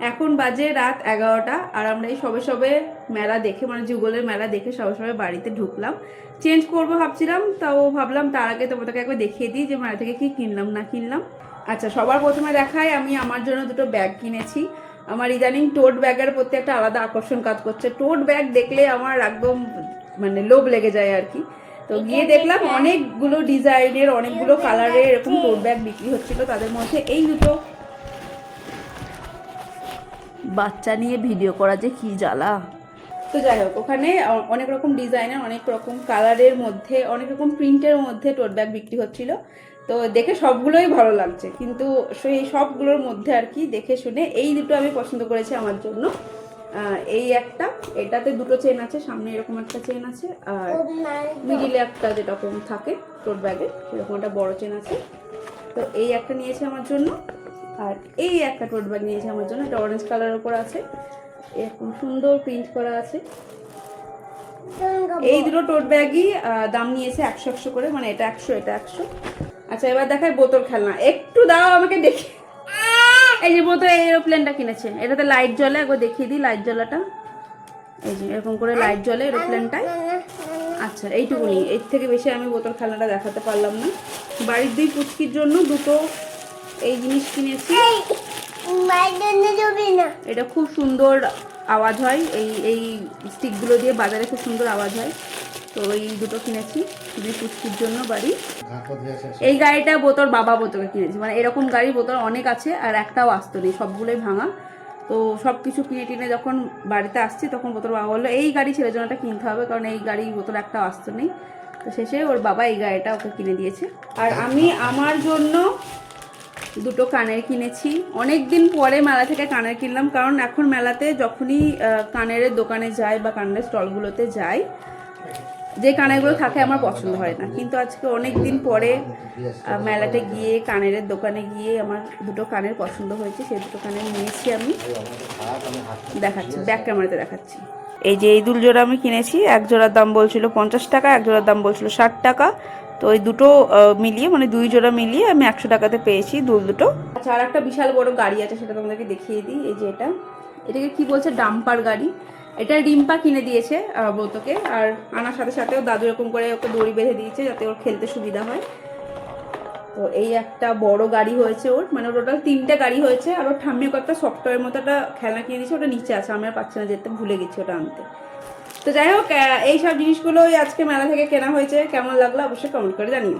এখন বাজে রাত 11টা আর আমরা এই সবে সবে মেলা দেখে মানে যুগলের মেলা দেখে সবে সবে বাড়িতে ঢুকলাম। চেঞ্জ করবো ভাবছিলাম, তাও ভাবলাম তার আগে তোমাদেরকে একবার দেখিয়ে দিই যে মেলা থেকে কি কিনলাম না কিনলাম। আচ্ছা, সবার প্রথমে দেখাই আমি আমার জন্য দুটো ব্যাগ কিনেছি। আমার ইদানিং টোট ব্যাগের প্রতি একটা আলাদা আকর্ষণ কাজ করছে। টোট ব্যাগ দেখলে আমার একদম মানে লোভ লেগে যায় আর কি। তো গিয়ে দেখলাম অনেকগুলো ডিজাইনের অনেকগুলো কালারের এরকম টোট ব্যাগ বিক্রি হচ্ছিল। তাদের মধ্যে এই দুটো, বাচ্চা নিয়ে ভিডিও করা যে কি জ্বালা। তো যাই হোক, ওখানে অনেক রকম ডিজাইনের অনেক রকম কালারের মধ্যে অনেক রকম প্রিন্টের মধ্যে টোট ব্যাগ বিক্রি হচ্ছিল। তো দেখে সবগুলোই ভালো লাগছে, কিন্তু সেই সবগুলোর মধ্যে আর কি দেখে শুনে এই দুটো আমি পছন্দ করেছি আমার জন্য। এই একটা, এটাতে দুটো চেন আছে, সামনে এরকম একটা চেন আছে আর মিডিলে একটা যেরকম থাকে টোট ব্যাগে সেরকম একটা বড় চেন আছে। তো এই একটা নিয়েছে আমার জন্য, আর এই একটা টোট ব্যাগ নিয়েছে আমার জন্য। এটা অরেঞ্জ কালারের উপর আছে, এরকম সুন্দর প্রিন্ট করা আছে। এই দুটো টোট ব্যাগই দাম নিয়েছে 100 করে, মানে এটা 100 এটা 100। আচ্ছা, এবার দেখায় বোতল খেলনা। একটু দাও আমাকে দেখে। এই যে বোতল এরোপ্লেনটা কিনেছে, এটাতে লাইট জ্বলে, একবার দেখিয়ে দিই লাইট জ্বলাটা। এই যে এরকম করে লাইট জ্বলে এরোপ্লেনটায়। আচ্ছা, এইটুকুনি, এর থেকে বেশি আমি বোতল খেলনাটা দেখাতে পারলাম না। বাড়ির দুই পুচকির জন্য দুটো এই জিনিস কিনেছি। এটা খুব সুন্দর আওয়াজ হয়, এই স্টিকগুলো দিয়ে বাজারে খুব সুন্দর আওয়াজ হয়। তো এই দুটো কিনেছি দুই পুচকির জন্য বাড়ি। এই গাড়িটা বোতল বাবা বোতলে কিনেছি, মানে এরকম গাড়ি বোতল অনেক আছে আর একটাও আসতো নেই, সবগুলোই ভাঙা। তো সব কিছু কিনে টিনে যখন বাড়িতে আসছি তখন বোতল বাবা বললো এই গাড়ি ছেলের জন্য একটা কিনতে হবে, কারণ এই গাড়ি বোতল একটাও আসতো নেই। তো শেষে ওর বাবা এই গাড়িটা ওকে কিনে দিয়েছে। আর আমি আমার জন্য দুটো কানের কিনেছি। অনেক দিন পরে মেলা থেকে কানের কিনলাম, কারণ এখন মেলাতে যখনই কানের দোকানে যাই বা কানের স্টলগুলোতে যাই, যে কানেরগুলো থাকে আমার পছন্দ হয় না, কিন্তু আজকে অনেক দিন পরে মেলাতে গিয়ে কানের দোকানে গিয়ে আমার দুটো কানের পছন্দ হয়েছে, সেই দুটো কানের নিয়েছি আমি। দেখাচ্ছি, ব্যাক ক্যামেরাতে দেখাচ্ছি। এই যে এই দুল জোড়া আমি কিনেছি, এক জোড়ার দাম বলছিল 50 টাকা, এক জোড়ার দাম বলছিল 60 টাকা। তো ওই দুটো মিলিয়ে মানে দুই জোড়া মিলিয়ে আমি 100 টাকাতে পেয়েছি দুল দুটো। আচ্ছা, আর একটা বিশাল বড় গাড়ি আছে, সেটা তোমাদেরকে দেখিয়ে দিই। এই যে এটাকে কি বলছে, ডাম্পার গাড়ি। এটা রিম্পা কিনে দিয়েছে ব্রতকে, আর আনার সাথে সাথেও দাদু এরকম করে ওকে দড়ি বেঁধে দিয়েছে যাতে ওর খেলতে সুবিধা হয়। তো এই একটা বড় গাড়ি হয়েছে ওর, মানে টোটাল 3টে গাড়ি হয়েছে। আর ওর ঠাম্মি একটা সফটওয়্যার মতো একটা খেলনা কিনে দিয়েছে, ওটা নিচে আছে, আমি আর পাচ্ছি না যেতে, ভুলে গেছি ওটা আনতে। তো যাই হোক, এই সব জিনিসগুলোই আজকে মেলা থেকে কেনা হয়েছে। কেমন লাগলো অবশ্যই কমেন্ট করে জানিও।